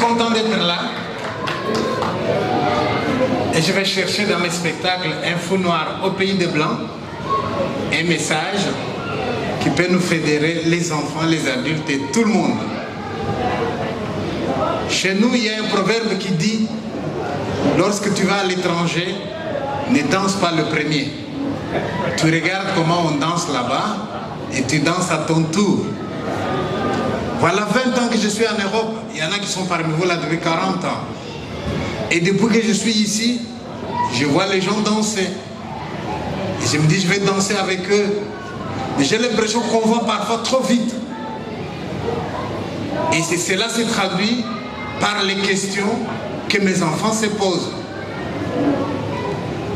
content d'être là. Et je vais chercher dans mes spectacles un fou noir au pays des Blancs, un message qui peut nous fédérer, les enfants, les adultes et tout le monde. Chez nous, il y a un proverbe qui dit, lorsque tu vas à l'étranger, ne danse pas le premier. Tu regardes comment on danse là-bas et tu danses à ton tour. Voilà 20 ans que je suis en Europe. Il y en a qui sont parmi vous là depuis 40 ans. Et depuis que je suis ici, je vois les gens danser. Et je me dis, je vais danser avec eux. Mais j'ai l'impression qu'on va parfois trop vite. Et cela se traduit par les questions que mes enfants se posent.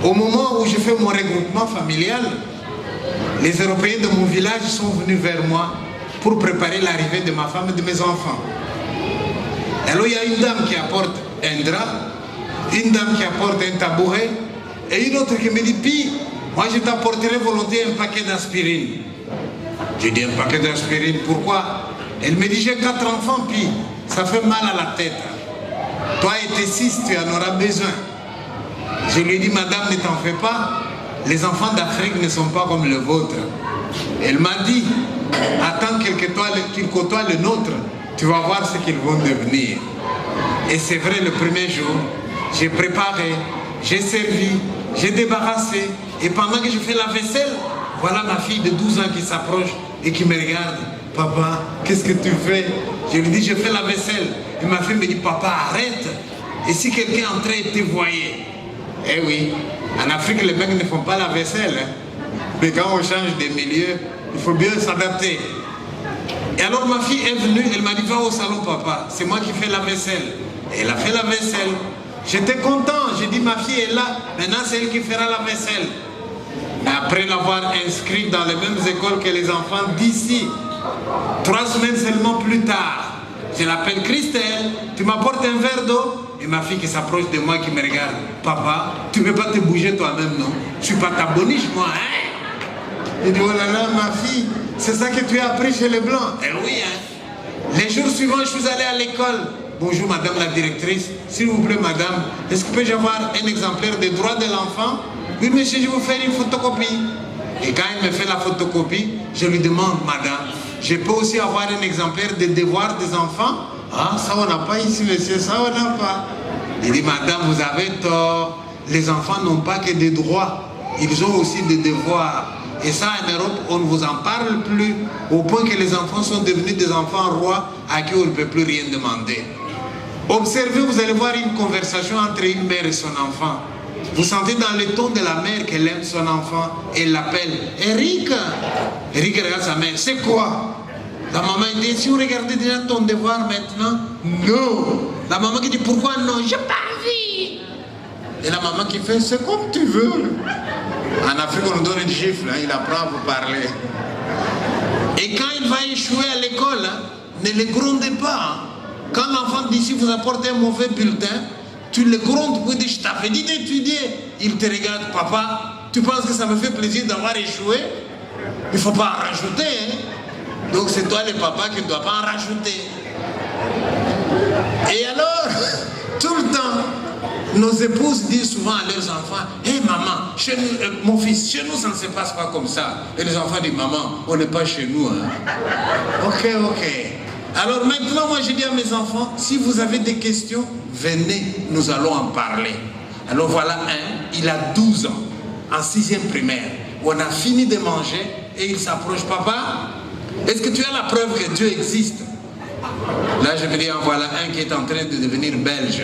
Au moment où je fais mon regroupement familial, les Européens de mon village sont venus vers moi pour préparer l'arrivée de ma femme et de mes enfants. Alors il y a une dame qui apporte un drap, une dame qui apporte un tabouret, et une autre qui me dit, Pi, moi je t'apporterai volontiers un paquet d'aspirine. Je dis, un paquet d'aspirine, pourquoi? Elle me dit, j'ai 4 enfants, Pi, ça fait mal à la tête. Toi et tes 6, tu en auras besoin. Je lui ai dit, madame, ne t'en fais pas, les enfants d'Afrique ne sont pas comme le vôtre. Elle m'a dit, attends qu'ils côtoient le nôtre, tu vas voir ce qu'ils vont devenir. Et c'est vrai, le premier jour, j'ai préparé, j'ai servi, j'ai débarrassé, et pendant que je fais la vaisselle, voilà ma fille de 12 ans qui s'approche et qui me regarde. Papa, qu'est-ce que tu fais? Je lui dis, je fais la vaisselle. Et ma fille me dit, papa, arrête. Et si quelqu'un entrait et te voyait? Eh oui, en Afrique, les mecs ne font pas la vaisselle. Hein. Mais quand on change de milieu, il faut bien s'adapter. Et alors ma fille est venue, elle m'a dit, va au salon, papa. C'est moi qui fais la vaisselle. Et elle a fait la vaisselle. J'étais content. J'ai dit, ma fille est là. Maintenant, c'est elle qui fera la vaisselle. Mais après l'avoir inscrite dans les mêmes écoles que les enfants d'ici, 3 semaines seulement plus tard, je l'appelle Christelle, tu m'apportes un verre d'eau? Et ma fille qui s'approche de moi, qui me regarde, papa, tu ne peux pas te bouger toi-même, non? Je ne suis pas ta boniche, moi, hein? Je dis, oh là là, ma fille, c'est ça que tu as appris chez les Blancs? Eh oui, hein? Les jours suivants, je suis allé à l'école. Bonjour, madame la directrice. S'il vous plaît, madame, est-ce que puis-je avoir un exemplaire des droits de l'enfant? Oui, monsieur, je vais vous faire une photocopie. Et quand il me fait la photocopie, je lui demande, madame, je peux aussi avoir un exemplaire des devoirs des enfants? Ah, ça on n'a pas ici, monsieur, ça on n'a pas. Il dit, madame, vous avez tort. Les enfants n'ont pas que des droits, ils ont aussi des devoirs. Et ça, en Europe, on ne vous en parle plus, au point que les enfants sont devenus des enfants rois à qui on ne peut plus rien demander. Observez, vous allez voir une conversation entre une mère et son enfant. Vous sentez dans le ton de la mère qu'elle aime son enfant. Elle l'appelle Eric. Eric regarde sa mère. C'est quoi? La maman dit, si vous regardez déjà ton devoir maintenant, non. La maman qui dit, pourquoi non? J'ai pas envie. Et la maman qui fait, c'est comme tu veux. En Afrique, on nous donne une gifle, hein, il apprend à vous parler. Et quand il va échouer à l'école, hein, ne le grondez pas. Hein. Quand l'enfant d'ici vous apporte un mauvais bulletin, tu le grondes pour dire, je t'avais dit d'étudier. Il te regarde, papa, tu penses que ça me fait plaisir d'avoir échoué? Il ne faut pas en rajouter. Hein? Donc c'est toi le papa qui ne doit pas en rajouter. Et alors, tout le temps, nos épouses disent souvent à leurs enfants, hé maman, chez nous, mon fils, chez nous ça ne se passe pas comme ça. Et les enfants disent, maman, on n'est pas chez nous. Hein? Ok. Alors maintenant, moi je dis à mes enfants, si vous avez des questions, venez, nous allons en parler. Alors voilà un, il a 12 ans, en 6e primaire. On a fini de manger et il s'approche, papa, est-ce que tu as la preuve que Dieu existe? Là je me dis, en voilà un qui est en train de devenir belge.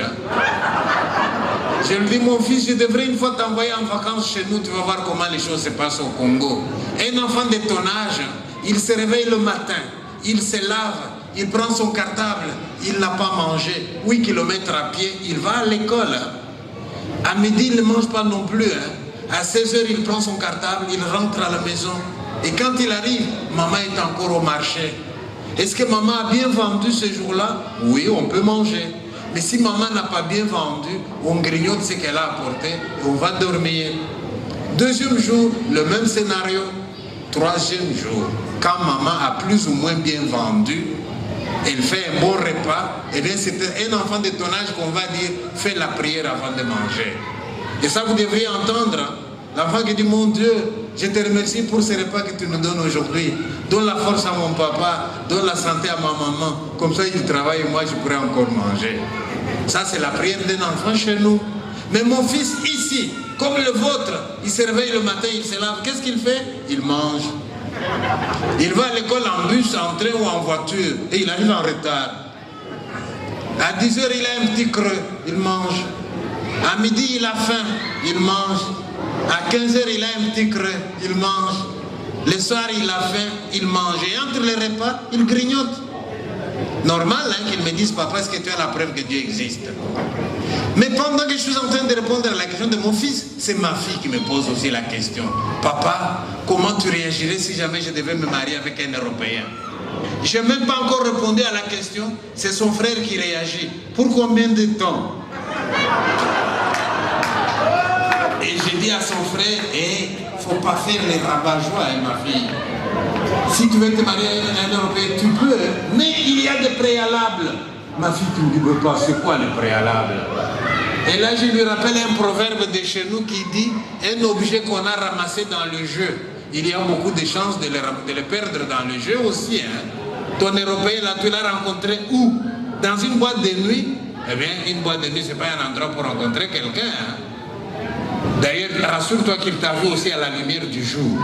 Je lui dis, mon fils, je devrais une fois t'envoyer en vacances chez nous, tu vas voir comment les choses se passent au Congo. Un enfant de ton âge, il se réveille le matin, il se lave, il prend son cartable, il n'a pas mangé, 8 km à pied, il va à l'école. À midi, il ne mange pas non plus. À 16 h, il prend son cartable, il rentre à la maison. Et quand il arrive, maman est encore au marché. Est-ce que maman a bien vendu ce jour-là? Oui, on peut manger. Mais si maman n'a pas bien vendu, on grignote ce qu'elle a apporté et on va dormir. 2e jour, le même scénario. 3e jour, quand maman a plus ou moins bien vendu, elle fait un bon repas, et bien c'est un enfant de ton âge qu'on va dire, fais la prière avant de manger. Et ça, vous devriez entendre, hein? L'enfant qui dit, mon Dieu, je te remercie pour ce repas que tu nous donnes aujourd'hui. Donne la force à mon papa, donne la santé à ma maman. Comme ça, il travaille et moi, je pourrais encore manger. Ça, c'est la prière d'un enfant chez nous. Mais mon fils, ici, comme le vôtre, il se réveille le matin, il se lave. Qu'est-ce qu'il fait? Il mange. Il va à l'école en bus, en train ou en voiture. Et il arrive en retard. À 10 h, il a un petit creux. Il mange. À midi, il a faim. Il mange. À 15 h, il a un petit creux. Il mange. Le soir, il a faim. Il mange. Et entre les repas, il grignote. Normal hein, qu'ils me disent, papa, est-ce que tu as la preuve que Dieu existe? Mais pendant que je suis en train de répondre à la question de mon fils, c'est ma fille qui me pose aussi la question. Papa, comment tu réagirais si jamais je devais me marier avec un Européen? Je n'ai même pas encore répondu à la question. C'est son frère qui réagit. Pour combien de temps? Et j'ai dit à son frère, il ne faut pas faire les rabat-joie, hein, ma fille. Si tu veux te marier avec un Européen, tu peux, mais il y a des préalables. Ma fille, tu ne me dis pas, c'est quoi le préalable? Et là, je lui rappelle un proverbe de chez nous qui dit, un objet qu'on a ramassé dans le jeu, il y a beaucoup de chances de le perdre dans le jeu aussi. Hein. Ton Européen, là, tu l'as rencontré où? Dans une boîte de nuit? Eh bien, une boîte de nuit, ce n'est pas un endroit pour rencontrer quelqu'un. Hein. D'ailleurs, rassure-toi qu'il t'a vu aussi à la lumière du jour.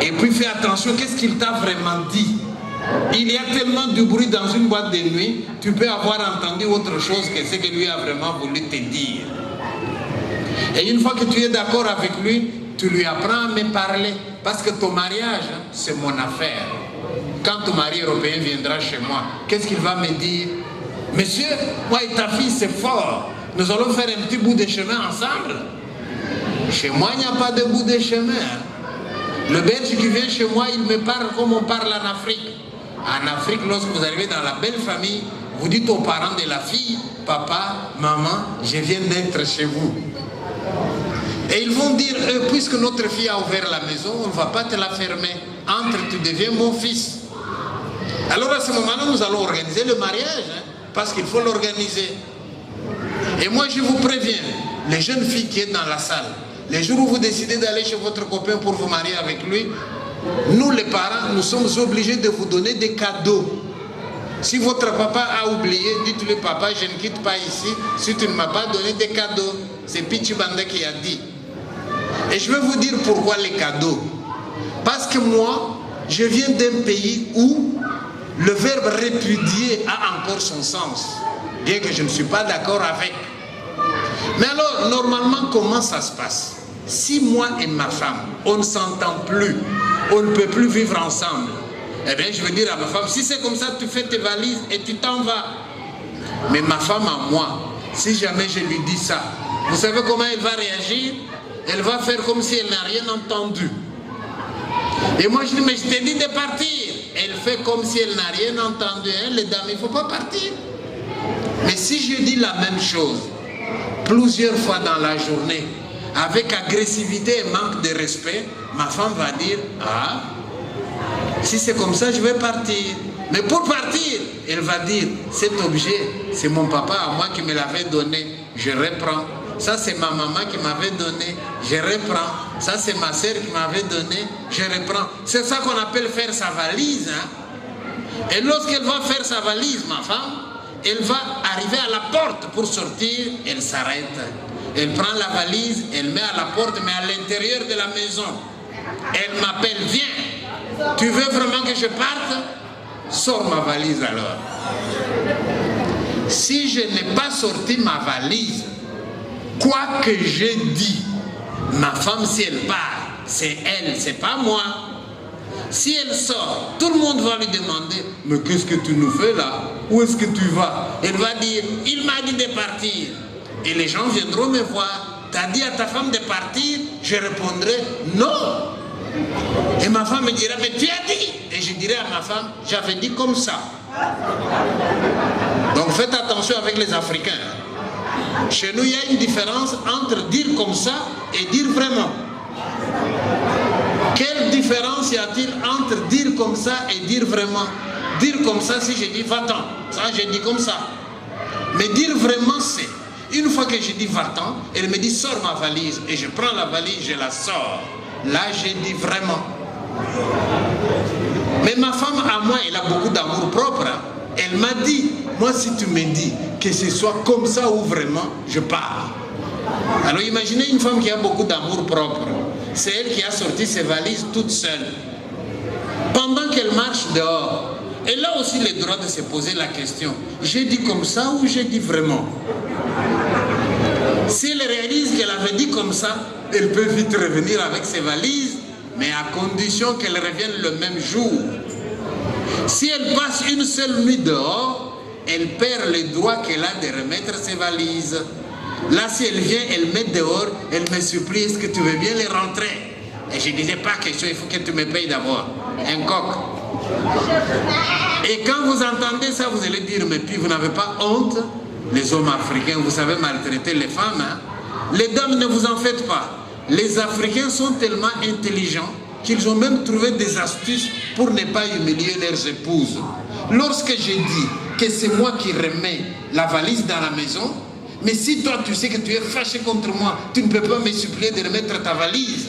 Et puis fais attention, qu'est-ce qu'il t'a vraiment dit? Il y a tellement de bruit dans une boîte de nuit, tu peux avoir entendu autre chose que ce que lui a vraiment voulu te dire. Et une fois que tu es d'accord avec lui, tu lui apprends à me parler. Parce que ton mariage, c'est mon affaire. Quand ton mari européen viendra chez moi, qu'est-ce qu'il va me dire? Monsieur, moi et ta fille, c'est fort. Nous allons faire un petit bout de chemin ensemble. Chez moi, il n'y a pas de bout de chemin. Le Belge qui vient chez moi, il me parle comme on parle en Afrique. En Afrique, lorsque vous arrivez dans la belle famille, vous dites aux parents de la fille, papa, maman, je viens d'être chez vous. Et ils vont dire, puisque notre fille a ouvert la maison, on ne va pas te la fermer. Entre, tu deviens mon fils. Alors à ce moment-là, nous allons organiser le mariage, hein, parce qu'il faut l'organiser. Et moi, je vous préviens, les jeunes filles qui sont dans la salle, les jours où vous décidez d'aller chez votre copain pour vous marier avec lui, nous les parents, nous sommes obligés de vous donner des cadeaux. Si votre papa a oublié, dites-lui, papa, je ne quitte pas ici si tu ne m'as pas donné des cadeaux. C'est Pichi Banda qui a dit. Et je vais vous dire pourquoi les cadeaux. Parce que moi, je viens d'un pays où le verbe répudier a encore son sens, bien que je ne suis pas d'accord avec. Mais alors, normalement, comment ça se passe? Si moi et ma femme, on ne s'entend plus, on ne peut plus vivre ensemble, eh bien, je vais dire à ma femme, si c'est comme ça, tu fais tes valises et tu t'en vas. Mais ma femme à moi, si jamais je lui dis ça, vous savez comment elle va réagir? Elle va faire comme si elle n'a rien entendu. Et moi, je dis, mais je t'ai dit de partir. Elle fait comme si elle n'a rien entendu. Hein, les dames, il ne faut pas partir. Mais si je dis la même chose, plusieurs fois dans la journée, avec agressivité et manque de respect, ma femme va dire, ah, si c'est comme ça, je vais partir. Mais pour partir, elle va dire, cet objet, c'est mon papa à moi qui me l'avait donné, je reprends. Ça, c'est ma maman qui m'avait donné, je reprends. Ça, c'est ma soeur qui m'avait donné, je reprends. C'est ça qu'on appelle faire sa valise. Hein? Et lorsqu'elle va faire sa valise, ma femme, elle va arriver à la porte pour sortir, elle s'arrête. Elle prend la valise, elle met à la porte, mais à l'intérieur de la maison. Elle m'appelle, viens, tu veux vraiment que je parte? Sors ma valise alors. Si je n'ai pas sorti ma valise, quoi que j'ai dit, ma femme, si elle part, c'est elle, c'est pas moi. Si elle sort, tout le monde va lui demander, mais qu'est-ce que tu nous fais là? Où est-ce que tu vas? Elle va dire, il m'a dit de partir. Et les gens viendront me voir. T'as dit à ta femme de partir? Je répondrai, non. Et ma femme me dira, mais tu as dit. Et je dirai à ma femme, j'avais dit comme ça. Donc faites attention avec les Africains. Chez nous, il y a une différence entre dire comme ça et dire vraiment. Quel Quelle différence y a-t-il entre dire comme ça et dire vraiment? Dire comme ça, si je dis va-t'en, ça je dis comme ça. Mais dire vraiment, c'est une fois que je dis va-t'en, elle me dit sors ma valise et je prends la valise, je la sors. Là, je dis vraiment. Mais ma femme, à moi, elle a beaucoup d'amour propre. Hein. Elle m'a dit, moi, si tu me dis que ce soit comme ça ou vraiment, je pars. Alors imaginez une femme qui a beaucoup d'amour propre. C'est elle qui a sorti ses valises toute seule. Pendant qu'elle marche dehors, elle a aussi le droit de se poser la question. J'ai dit comme ça ou j'ai dit vraiment? Si elle réalise qu'elle avait dit comme ça, elle peut vite revenir avec ses valises, mais à condition qu'elle revienne le même jour. Si elle passe une seule nuit dehors, elle perd le droit qu'elle a de remettre ses valises. Là, si elle vient, elle met dehors, elle me supplie, est-ce que tu veux bien les rentrer? Et je disais, pas question, il faut que tu me payes d'abord. Un coq. Et quand vous entendez ça, vous allez dire, mais puis vous n'avez pas honte? Les hommes africains, vous savez maltraiter les femmes. Hein? Les dames, ne vous en faites pas. Les Africains sont tellement intelligents qu'ils ont même trouvé des astuces pour ne pas humilier leurs épouses. Lorsque je dis que c'est moi qui remets la valise dans la maison, mais si toi tu sais que tu es fâché contre moi, tu ne peux pas me supplier de remettre ta valise.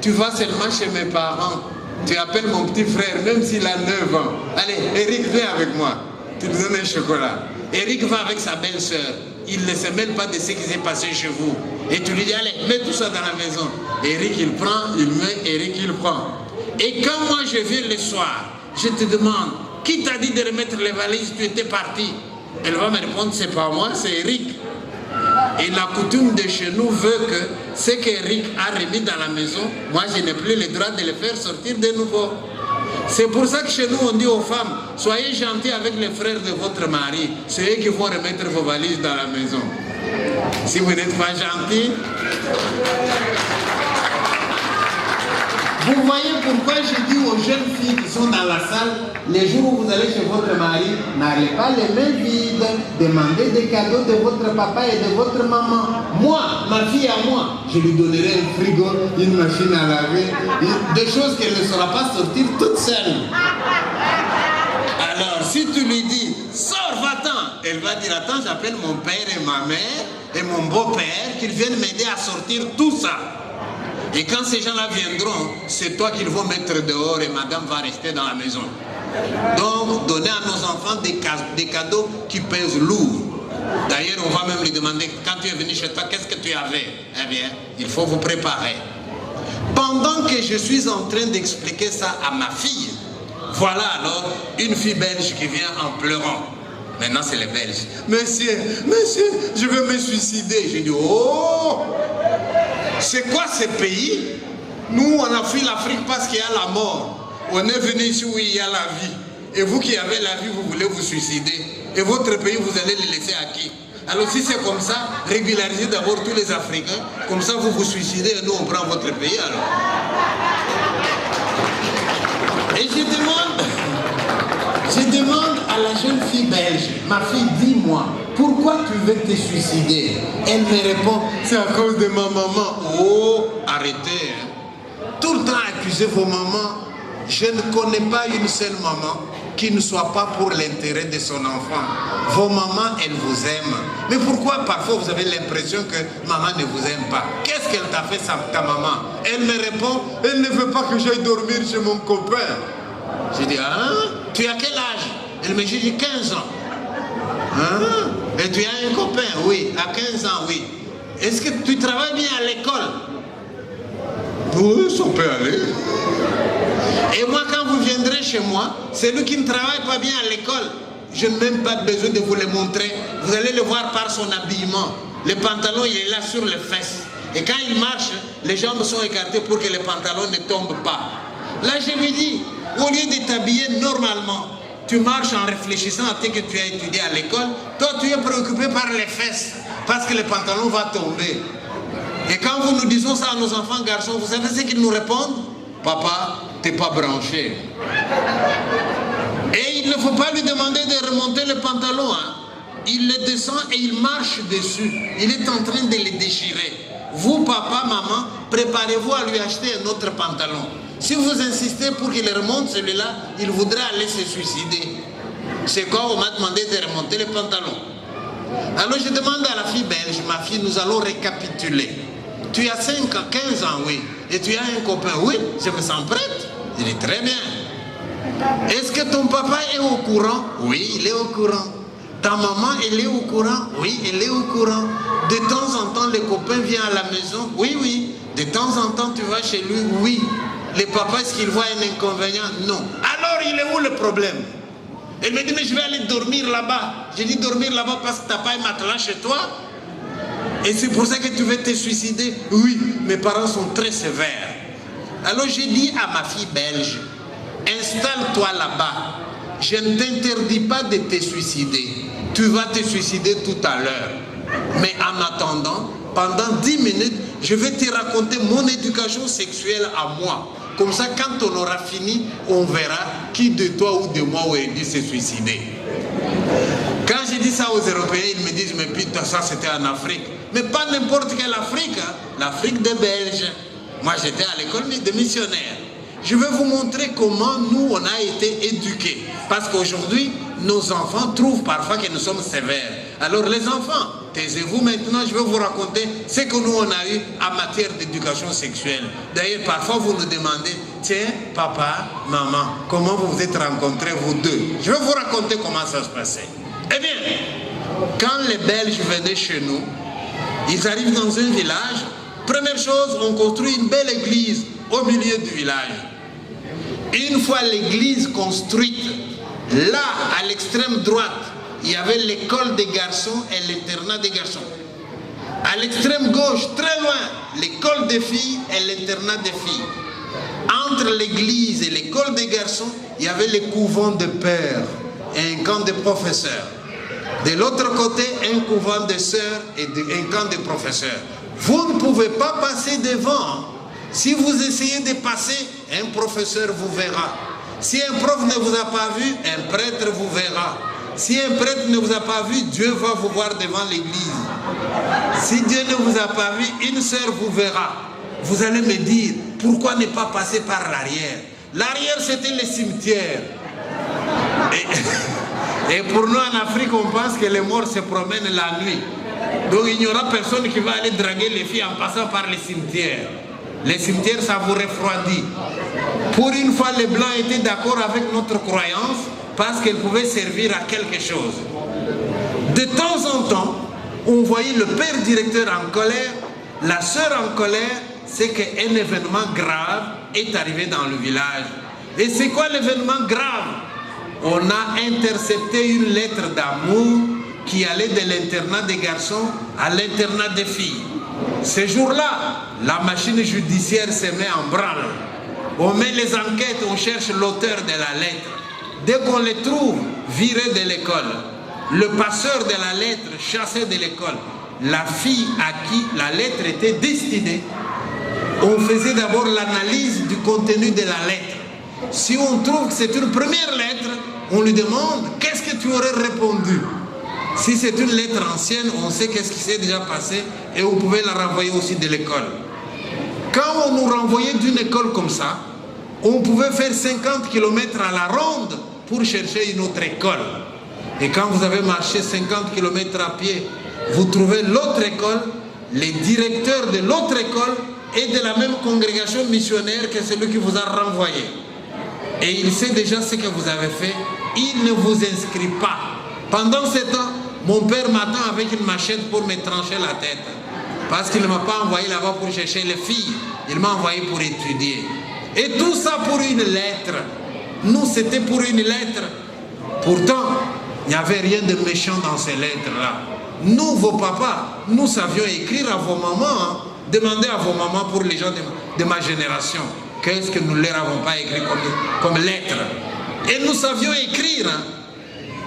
Tu vas seulement chez mes parents. Tu appelles mon petit frère, même s'il a 9 ans. Allez, Eric, viens avec moi. Tu lui donnes un chocolat. Eric va avec sa belle-sœur. Il ne se mêle pas de ce qui s'est passé chez vous. Et tu lui dis, allez, mets tout ça dans la maison. Eric, il prend, il met, Eric, il prend. Et quand moi je viens le soir, je te demande, qui t'a dit de remettre les valises? Tu étais parti. Elle va me répondre, c'est pas moi, c'est Eric. Et la coutume de chez nous veut que ce qu'Eric a remis dans la maison, moi je n'ai plus le droit de le faire sortir de nouveau. C'est pour ça que chez nous on dit aux femmes, soyez gentils avec les frères de votre mari, c'est eux qui vont remettre vos valises dans la maison. Si vous n'êtes pas gentils, vous voyez pourquoi je dis aux jeunes filles qui sont dans la salle, les jours où vous allez chez votre mari, n'allez pas les mains vides, demandez des cadeaux de votre papa et de votre maman. Moi, ma fille à moi, je lui donnerai un frigo, une machine à laver, des choses qu'elle ne saura pas sortir toute seule. Alors, si tu lui dis, sors, va-t'en, elle va dire, attends, j'appelle mon père et ma mère et mon beau-père qu'ils viennent m'aider à sortir tout ça. Et quand ces gens-là viendront, c'est toi qu'ils vont mettre dehors et madame va rester dans la maison. Donc, donnez à nos enfants des cadeaux qui pèsent lourd. D'ailleurs, on va même lui demander, quand tu es venu chez toi, qu'est-ce que tu avais? Eh bien, il faut vous préparer. Pendant que je suis en train d'expliquer ça à ma fille, voilà alors une fille belge qui vient en pleurant. Maintenant, c'est les Belges. Monsieur, je veux me suicider. J'ai dit, oh! C'est quoi ce pays? Nous, on a fui l'Afrique parce qu'il y a la mort. On est venu ici où il y a la vie. Et vous qui avez la vie, vous voulez vous suicider. Et votre pays, vous allez le laisser à qui? Alors si c'est comme ça, régularisez d'abord tous les Africains. Comme ça, vous vous suicidez et nous, on prend votre pays alors. Et je demande à la jeune fille belge, ma fille, dis-moi, pourquoi tu veux te suicider? Elle me répond, c'est à cause de ma maman. Oh, arrêtez. Hein. Tout le temps accuser vos mamans. Je ne connais pas une seule maman qui ne soit pas pour l'intérêt de son enfant. Vos mamans, elles vous aiment. Mais pourquoi parfois vous avez l'impression que maman ne vous aime pas? Qu'est-ce qu'elle t'a fait, ta maman? Elle me répond, elle ne veut pas que j'aille dormir chez mon copain. J'ai dit, hein? Tu as quel âge? Elle me dit, j'ai 15 ans. Hein? Et tu as un copain? Oui, à 15 ans, oui. Est-ce que tu travailles bien à l'école? Oui, ça peut aller. Et moi, quand vous viendrez chez moi, celui qui ne travaille pas bien à l'école, je n'ai même pas besoin de vous le montrer. Vous allez le voir par son habillement. Le pantalon, il est là sur les fesses. Et quand il marche, les jambes sont écartées pour que le pantalon ne tombe pas. Là, je me dis, au lieu de t'habiller normalement, tu marches en réfléchissant à ce que tu as étudié à l'école. Toi, tu es préoccupé par les fesses, parce que le pantalon va tomber. Et quand vous nous disons ça à nos enfants garçons, vous savez ce qu'ils nous répondent? Papa, t'es pas branché. Et il ne faut pas lui demander de remonter le pantalon. Hein. Il le descend et il marche dessus. Il est en train de le déchirer. Vous, papa, maman, préparez-vous à lui acheter un autre pantalon. Si vous insistez pour qu'il remonte celui-là, il voudrait aller se suicider. C'est quoi? On m'a demandé de remonter les pantalons. Alors je demande à la fille belge, ma fille, nous allons récapituler. Tu as 15 ans, oui. Et tu as un copain, oui, je me sens prête. Il est très bien. Est-ce que ton papa est au courant? Oui, il est au courant. Ta maman, elle est au courant? Oui, elle est au courant. De temps en temps, le copain vient à la maison? Oui, oui. De temps en temps, tu vas chez lui? Oui. Le papa, est-ce qu'il voit un inconvénient? Non. Alors, il est où le problème? Elle me dit, mais je vais aller dormir là-bas. J'ai dit, dormir là-bas parce que tu n'as pas un matelas chez toi? Et c'est pour ça que tu veux te suicider? Oui, mes parents sont très sévères. Alors, j'ai dit à ma fille belge, installe-toi là-bas. Je ne t'interdis pas de te suicider. Tu vas te suicider tout à l'heure. Mais en attendant, pendant 10 minutes, je vais te raconter mon éducation sexuelle à moi. Comme ça, quand on aura fini, on verra qui de toi ou de moi aurait dû se suicider. Quand j'ai dit ça aux Européens, ils me disent, mais putain, ça c'était en Afrique. Mais pas n'importe quelle Afrique, hein? L'Afrique des Belges. Moi, j'étais à l'école de missionnaires. Je vais vous montrer comment nous, on a été éduqués. Parce qu'aujourd'hui, nos enfants trouvent parfois que nous sommes sévères. Alors les enfants, taisez-vous maintenant, je vais vous raconter ce que nous, on a eu en matière d'éducation sexuelle. D'ailleurs, parfois, vous nous demandez, tiens, papa, maman, comment vous vous êtes rencontrés, vous deux? Je vais vous raconter comment ça se passait. Eh bien, quand les Belges venaient chez nous, ils arrivent dans un village. Première chose, on construit une belle église au milieu du village. Une fois l'église construite, là, à l'extrême droite, il y avait l'école des garçons et l'internat des garçons. À l'extrême gauche, très loin, l'école des filles et l'internat des filles. Entre l'église et l'école des garçons, il y avait les couvents de pères et un camp de professeurs. De l'autre côté, un couvent de sœurs et un camp de professeurs. Vous ne pouvez pas passer devant. Si vous essayez de passer, un professeur vous verra. Si un prof ne vous a pas vu, un prêtre vous verra. Si un prêtre ne vous a pas vu, Dieu va vous voir devant l'église. Si Dieu ne vous a pas vu, une sœur vous verra. Vous allez me dire, pourquoi ne pas passer par l'arrière? L'arrière, c'était le cimetière. Et pour nous, en Afrique, on pense que les morts se promènent la nuit. Donc, il n'y aura personne qui va aller draguer les filles en passant par les cimetières. Les cimetières, ça vous refroidit. Pour une fois, les Blancs étaient d'accord avec notre croyance parce qu'elle pouvait servir à quelque chose. De temps en temps, on voyait le père directeur en colère, la sœur en colère, c'est qu'un événement grave est arrivé dans le village. Et c'est quoi l'événement grave? On a intercepté une lettre d'amour qui allait de l'internat des garçons à l'internat des filles. Ce jour-là, la machine judiciaire se met en branle. On met les enquêtes, on cherche l'auteur de la lettre. Dès qu'on les trouve, viré de l'école. Le passeur de la lettre, chassé de l'école. La fille à qui la lettre était destinée, on faisait d'abord l'analyse du contenu de la lettre. Si on trouve que c'est une première lettre, on lui demande « Qu'est-ce que tu aurais répondu ?» Si c'est une lettre ancienne, on sait qu'est-ce qui s'est déjà passé et on pouvait la renvoyer aussi de l'école. Quand on nous renvoyait d'une école comme ça, on pouvait faire 50 km à la ronde pour chercher une autre école. Et quand vous avez marché 50 km à pied, vous trouvez l'autre école, les directeurs de l'autre école et de la même congrégation missionnaire que celui qui vous a renvoyé. Et il sait déjà ce que vous avez fait, il ne vous inscrit pas. Pendant ce temps, mon père m'attend avec une machette pour me trancher la tête. Parce qu'il ne m'a pas envoyé là-bas pour chercher les filles. Il m'a envoyé pour étudier. Et tout ça pour une lettre. Nous, c'était pour une lettre. Pourtant, il n'y avait rien de méchant dans ces lettres-là. Nous, vos papas, nous savions écrire à vos mamans. Hein. Demandez à vos mamans pour les gens de ma génération. Qu'est-ce que nous ne leur avons pas écrit comme lettre? Et nous savions écrire. Hein.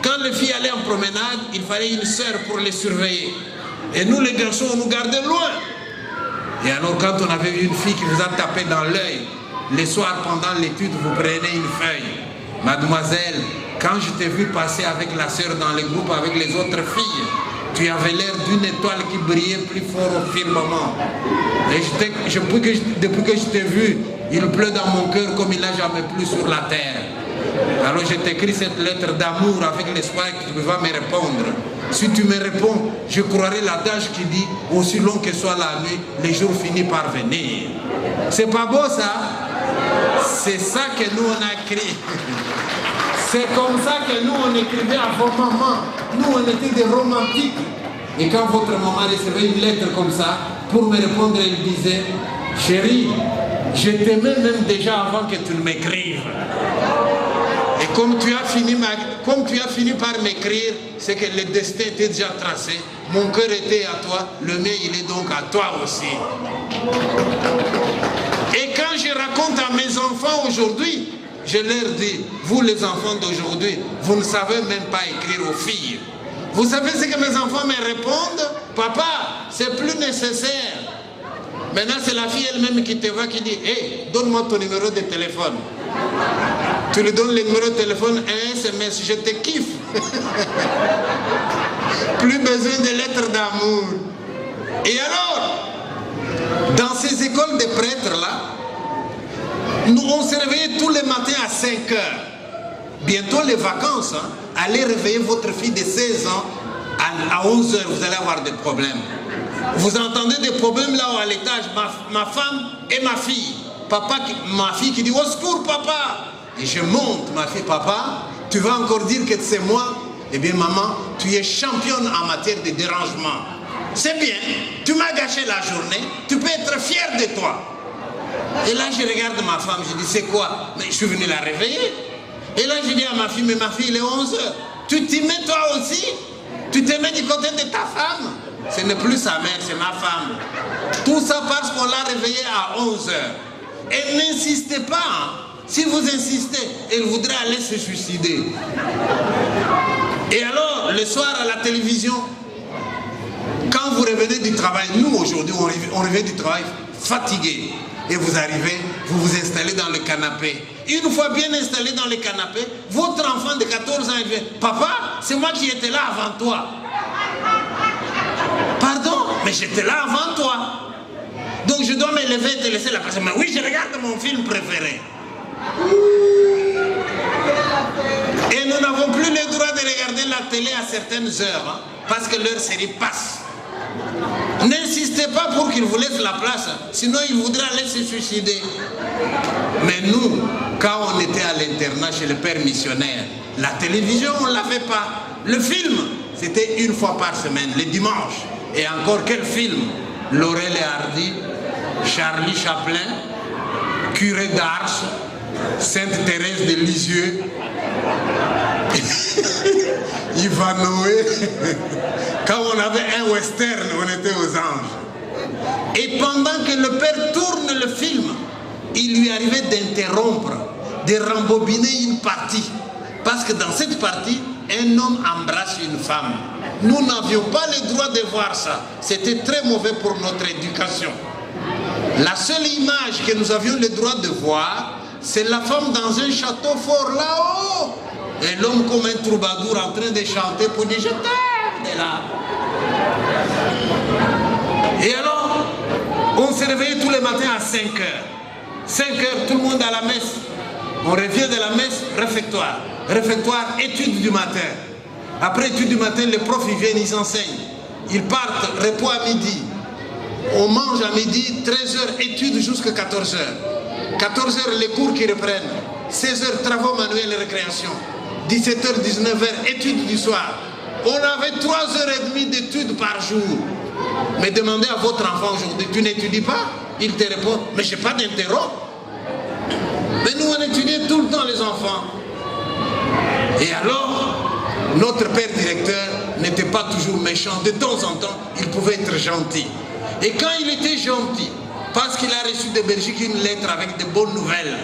Quand les filles allaient en promenade, il fallait une sœur pour les surveiller. Et nous, les garçons, on nous gardait loin. Et alors, quand on avait une fille qui vous a tapé dans l'œil, les soirs pendant l'étude, vous prenez une feuille. Mademoiselle, quand je t'ai vu passer avec la sœur dans les groupes avec les autres filles, tu avais l'air d'une étoile qui brillait plus fort au firmament. Et depuis que je t'ai vu Il pleut dans mon cœur comme il n'a jamais plu sur la terre. Alors je t'écris cette lettre d'amour avec l'espoir que tu vas me répondre. Si tu me réponds, je croirai l'adage qui dit « Aussi long que soit la nuit, les jours finissent par venir ». C'est pas beau ça? C'est ça que nous on a écrit. C'est comme ça que nous on écrivait à vos mamans. Nous on était des romantiques. Et quand votre maman recevait une lettre comme ça, pour me répondre, elle disait « Chérie, je t'aimais même déjà avant que tu ne m'écrives. » Et comme tu as fini par m'écrire, c'est que le destin était déjà tracé. Mon cœur était à toi, le mien il est donc à toi aussi. Et quand je raconte à mes enfants aujourd'hui, je leur dis, vous les enfants d'aujourd'hui, vous ne savez même pas écrire aux filles. Vous savez ce que mes enfants me répondent? Papa, c'est plus nécessaire. Maintenant, c'est la fille elle-même qui te voit, qui dit, hey, donne-moi ton numéro de téléphone. Tu lui donnes le numéro de téléphone, un SMS, je te kiffe. Plus besoin de lettres d'amour. Et alors, dans ces écoles de prêtres-là, nous, on se réveillait tous les matins à 5 heures. Bientôt les vacances, hein, allez réveiller votre fille de 16 ans à 11 heures, vous allez avoir des problèmes. Vous entendez des problèmes là-haut à l'étage, ma femme et ma fille. Ma fille qui dit, au secours papa. Et je monte, ma fille, papa, tu vas encore dire que c'est moi? Eh bien maman, tu es championne en matière de dérangement. C'est bien, tu m'as gâché la journée, tu peux être fier de toi. Et là je regarde ma femme, je dis, c'est quoi? Mais je suis venu la réveiller. Et là je dis à ma fille, mais ma fille il est 11 heures. Tu t'y mets toi aussi? Tu te mets du côté de ta femme? Ce n'est plus sa mère, c'est ma femme. Tout ça parce qu'on l'a réveillée à 11 heures. Et n'insistez pas, hein. Si vous insistez, elle voudrait aller se suicider. Et alors, le soir à la télévision, quand vous revenez du travail, nous aujourd'hui, on revient du travail fatigué. Et vous arrivez, vous vous installez dans le canapé. Une fois bien installé dans le canapé, votre enfant de 14 ans, il vient, papa, c'est moi qui étais là avant toi. Pardon, mais j'étais là avant toi. Donc je dois me lever et te laisser la place. Mais oui, je regarde mon film préféré. Et nous n'avons plus le droit de regarder la télé à certaines heures, hein, parce que leur série passe. N'insistez pas pour qu'ils vous laissent la place, sinon ils voudraient aller se suicider. Mais nous, quand on était à l'internat chez le père missionnaire, la télévision, on ne l'avait pas. Le film, c'était une fois par semaine, le dimanche. Et encore quel film? Laurel et Hardy, Charlie Chaplin, Curé d'Ars, Sainte Thérèse de Lisieux, Ivanoé. Quand on avait un western, on était aux anges. Et pendant que le père tourne le film, il lui arrivait d'interrompre, de rembobiner une partie. Parce que dans cette partie, un homme embrasse une femme. Nous n'avions pas le droit de voir ça. C'était très mauvais pour notre éducation. La seule image que nous avions le droit de voir, c'est la femme dans un château fort là-haut. Et l'homme comme un troubadour en train de chanter pour dire « Je t'aime » de là. Et alors, on se réveillait tous les matins à 5 heures. 5 heures, tout le monde à la messe. On revient de la messe, réfectoire. Réfectoire, études du matin. Après études du matin, les profs ils viennent, ils enseignent. Ils partent, repos à midi. On mange à midi, 13h, études jusqu'à 14h. 14h, les cours qui reprennent. 16h, travaux manuels et récréation. 17h, 19h, études du soir. On avait 3h30 d'études par jour. Mais demandez à votre enfant aujourd'hui, tu n'étudies pas? Il te répond, mais je n'ai pas d'interro. Mais nous, on étudiait tout le temps les enfants. Et alors, notre père directeur n'était pas toujours méchant. De temps en temps, il pouvait être gentil. Et quand il était gentil, parce qu'il a reçu de Belgique une lettre avec de bonnes nouvelles,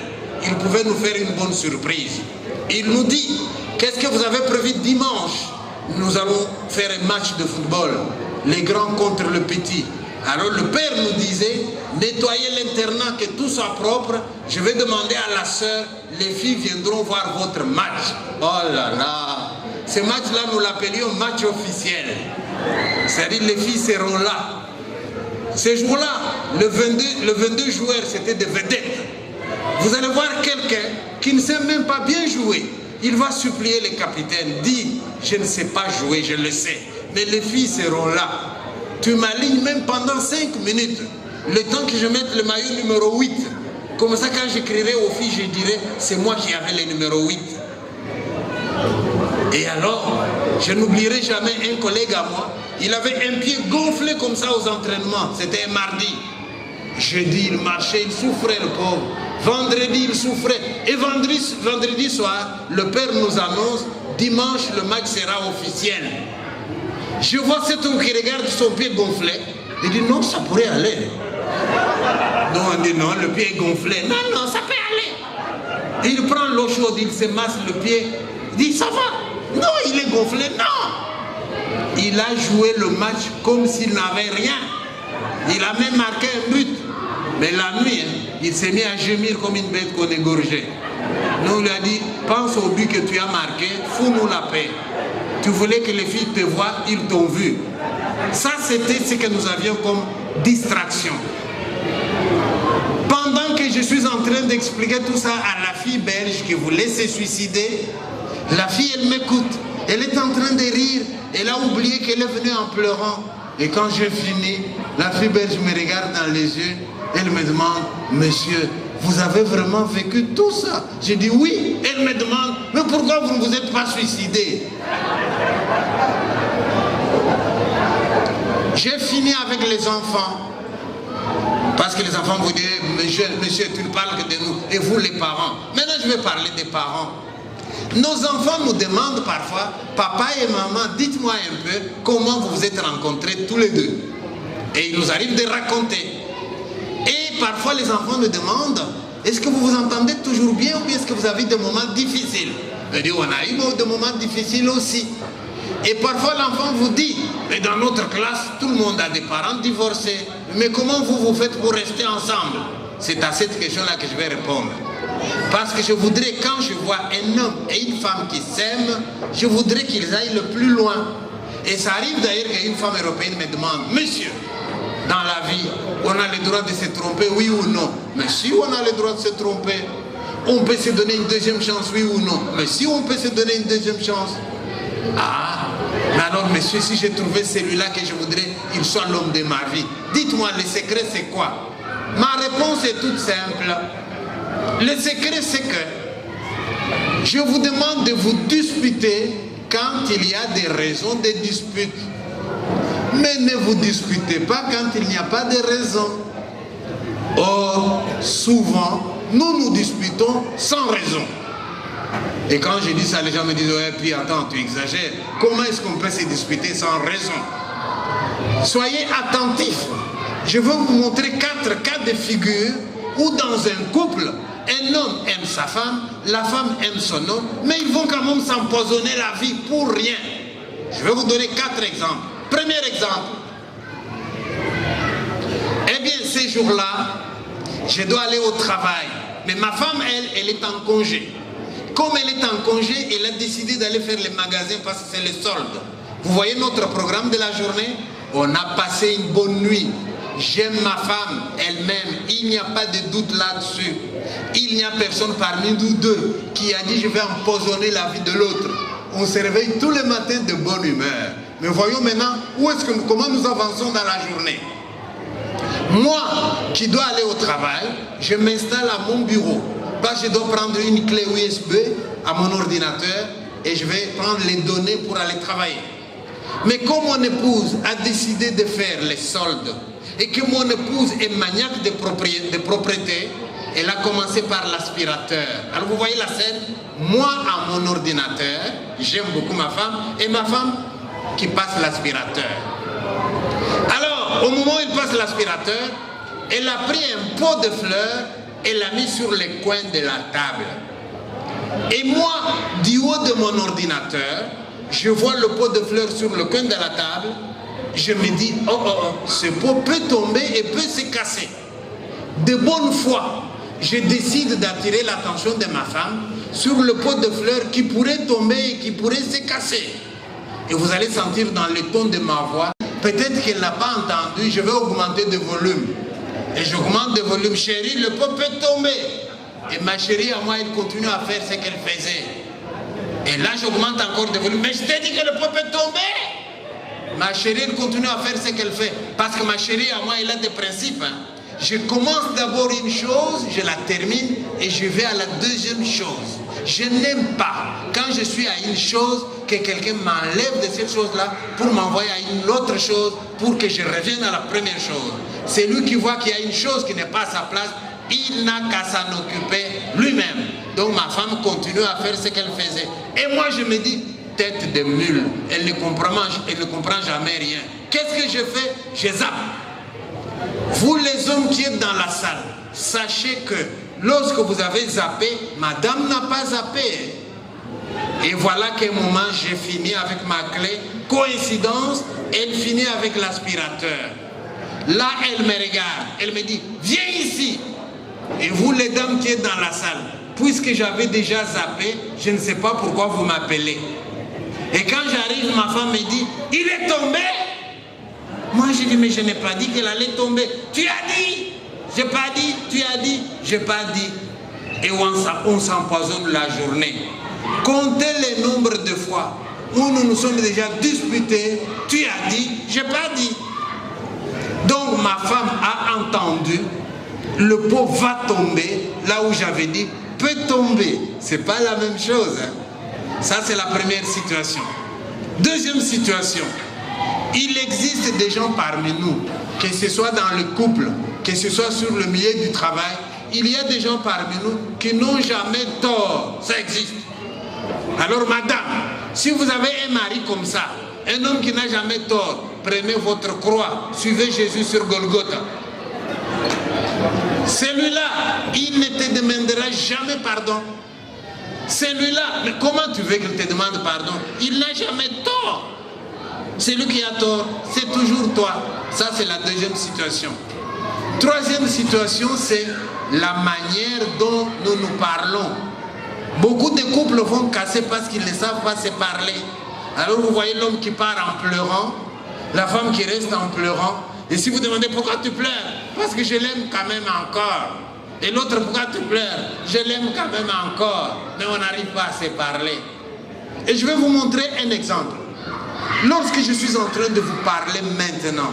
il pouvait nous faire une bonne surprise. Il nous dit, qu'est-ce que vous avez prévu dimanche? Nous allons faire un match de football, les grands contre le petit. Alors le père nous disait, nettoyez l'internat, que tout soit propre. Je vais demander à la sœur, les filles viendront voir votre match. Oh là là, ce match-là, nous l'appelions match officiel. C'est-à-dire les filles seront là. Ce jour-là, le 22 joueurs, c'était des vedettes. Vous allez voir quelqu'un qui ne sait même pas bien jouer. Il va supplier le capitaine, dit, je ne sais pas jouer, je le sais, mais les filles seront là. Tu m'alignes même pendant 5 minutes, le temps que je mette le maillot numéro 8. Comme ça, quand j'écrirai aux filles, je dirai, c'est moi qui avais le numéro 8. Et alors, je n'oublierai jamais un collègue à moi, il avait un pied gonflé comme ça aux entraînements, c'était un mardi. Jeudi, il marchait, il souffrait le pauvre. Vendredi, il souffrait. Et vendredi soir, le père nous annonce, dimanche, le match sera officiel. Je vois cet homme qui regarde son pied gonflé. Il dit, non, ça pourrait aller. Non, on dit, non, le pied est gonflé. Non, non, ça peut aller. Et il prend l'eau chaude, il se masse le pied. Il dit, ça va. Non, il est gonflé. Non. Il a joué le match comme s'il n'avait rien. Il a même marqué un but. Mais la nuit, il s'est mis à gémir comme une bête qu'on égorgeait. Nous, on lui a dit, pense au but que tu as marqué, fous-nous la paix. Tu voulais que les filles te voient, ils t'ont vu. Ça, c'était ce que nous avions comme distraction. Pendant que je suis en train d'expliquer tout ça à la fille belge qui voulait se suicider, la fille, elle m'écoute. Elle est en train de rire. Elle a oublié qu'elle est venue en pleurant. Et quand j'ai fini, la fille belge me regarde dans les yeux. Elle me demande, monsieur, vous avez vraiment vécu tout ça? J'ai dit oui. Elle me demande, mais pourquoi vous ne vous êtes pas suicidé? J'ai fini avec les enfants. Parce que les enfants vous disent, monsieur, tu ne parles que de nous. Et vous les parents. Maintenant, je vais parler des parents. Nos enfants nous demandent parfois, papa et maman, dites-moi un peu comment vous vous êtes rencontrés tous les deux. Et il nous arrive de raconter. Et parfois les enfants nous demandent, est-ce que vous vous entendez toujours bien ou bien est-ce que vous avez des moments difficiles? Je dis, on a eu des moments difficiles aussi. Et parfois l'enfant vous dit, mais dans notre classe, tout le monde a des parents divorcés. Mais comment vous faites pour rester ensemble? C'est à cette question-là que je vais répondre. Parce que je voudrais, quand je vois un homme et une femme qui s'aiment, je voudrais qu'ils aillent le plus loin. Et ça arrive d'ailleurs qu'une femme européenne me demande, monsieur, dans la vie, on a le droit de se tromper, oui ou non? Mais si on a le droit de se tromper, on peut se donner une deuxième chance, oui ou non? Mais si on peut se donner une deuxième chance, ah, mais alors monsieur, si j'ai trouvé celui-là que je voudrais, il soit l'homme de ma vie, dites-moi, le secret c'est quoi? Ma réponse est toute simple. Le secret c'est que je vous demande de vous disputer quand il y a des raisons de dispute. Mais ne vous disputez pas quand il n'y a pas de raison. Or, souvent, nous nous disputons sans raison. Et quand je dis ça, les gens me disent, ouais, puis attends, tu exagères. Comment est-ce qu'on peut se disputer sans raison? Soyez attentifs. Je vais vous montrer 4 cas de figure où dans un couple, un homme aime sa femme, la femme aime son homme, mais ils vont quand même s'empoisonner la vie pour rien. Je vais vous donner 4 exemples. Premier exemple. Eh bien, ces jours-là, je dois aller au travail. Mais ma femme, elle est en congé. Comme elle est en congé, elle a décidé d'aller faire les magasins parce que c'est le solde. Vous voyez notre programme de la journée? On a passé une bonne nuit. J'aime ma femme, elle m'aime. Il n'y a pas de doute là-dessus. Il n'y a personne parmi nous deux qui a dit je vais empoisonner la vie de l'autre. On se réveille tous les matins de bonne humeur. Mais voyons maintenant comment nous avançons dans la journée. Moi qui dois aller au travail, je m'installe à mon bureau. Parce que je dois prendre une clé USB à mon ordinateur et je vais prendre les données pour aller travailler. Mais comme mon épouse a décidé de faire les soldes et que mon épouse est maniaque de propreté, elle a commencé par l'aspirateur. Alors vous voyez la scène, moi à mon ordinateur, j'aime beaucoup ma femme, et ma femme qui passe l'aspirateur. Alors, au moment où elle passe l'aspirateur, elle a pris un pot de fleurs et l'a mis sur les coins de la table. Et moi, du haut de mon ordinateur, je vois le pot de fleurs sur le coin de la table. Je me dis, ce pot peut tomber et peut se casser. De bonne foi, je décide d'attirer l'attention de ma femme sur le pot de fleurs qui pourrait tomber et qui pourrait se casser. Et vous allez sentir dans le ton de ma voix, peut-être qu'elle n'a pas entendu, je vais augmenter de volume. Et j'augmente de volume, chérie, le pot peut tomber. Et ma chérie à moi, elle continue à faire ce qu'elle faisait. Et là, j'augmente encore de volume. Mais je t'ai dit que le pot peut tomber. Ma chérie, elle continue à faire ce qu'elle fait. Parce que ma chérie à moi, elle a des principes. Hein. Je commence d'abord une chose, je la termine et je vais à la deuxième chose. Je n'aime pas, quand je suis à une chose, que quelqu'un m'enlève de cette chose-là pour m'envoyer à une autre chose, pour que je revienne à la première chose. C'est lui qui voit qu'il y a une chose qui n'est pas à sa place, il n'a qu'à s'en occuper lui-même. Donc ma femme continue à faire ce qu'elle faisait. Et moi je me dis, tête de mule, elle ne comprend jamais rien. Qu'est-ce que je fais? Je zappe. Vous les hommes qui êtes dans la salle, sachez que lorsque vous avez zappé, madame n'a pas zappé. Et voilà qu'à un moment, j'ai fini avec ma clé. Coïncidence, elle finit avec l'aspirateur. Là, elle me regarde, elle me dit, viens ici. Et vous les dames qui êtes dans la salle, puisque j'avais déjà zappé, je ne sais pas pourquoi vous m'appelez. Et quand j'arrive, ma femme me dit, il est tombé. Moi, je dis, mais je n'ai pas dit qu'elle allait tomber. Tu as dit. J'ai pas dit. Tu as dit. J'ai pas dit. Et on s'empoisonne la journée. Comptez le nombre de fois où nous nous sommes déjà disputés. Tu as dit. J'ai pas dit. Donc, ma femme a entendu. Le pot va tomber. Là où j'avais dit, peut tomber. C'est pas la même chose. Hein. Ça, c'est la première situation. Deuxième situation. Il existe des gens parmi nous, que ce soit dans le couple, que ce soit sur le milieu du travail, il y a des gens parmi nous qui n'ont jamais tort. Ça existe. Alors madame, si vous avez un mari comme ça, un homme qui n'a jamais tort, prenez votre croix, suivez Jésus sur Golgotha. Celui-là, il ne te demandera jamais pardon. Celui-là, mais comment tu veux qu'il te demande pardon? Il n'a jamais tort. C'est lui qui a tort, c'est toujours toi. Ça, c'est la deuxième situation. Troisième situation, c'est la manière dont nous nous parlons. Beaucoup de couples vont casser parce qu'ils ne savent pas se parler. Alors vous voyez l'homme qui part en pleurant, la femme qui reste en pleurant. Et si vous demandez pourquoi tu pleures, parce que je l'aime quand même encore. Et l'autre, pourquoi tu pleures? Je l'aime quand même encore. Mais on n'arrive pas à se parler. Et je vais vous montrer un exemple. Lorsque je suis en train de vous parler maintenant,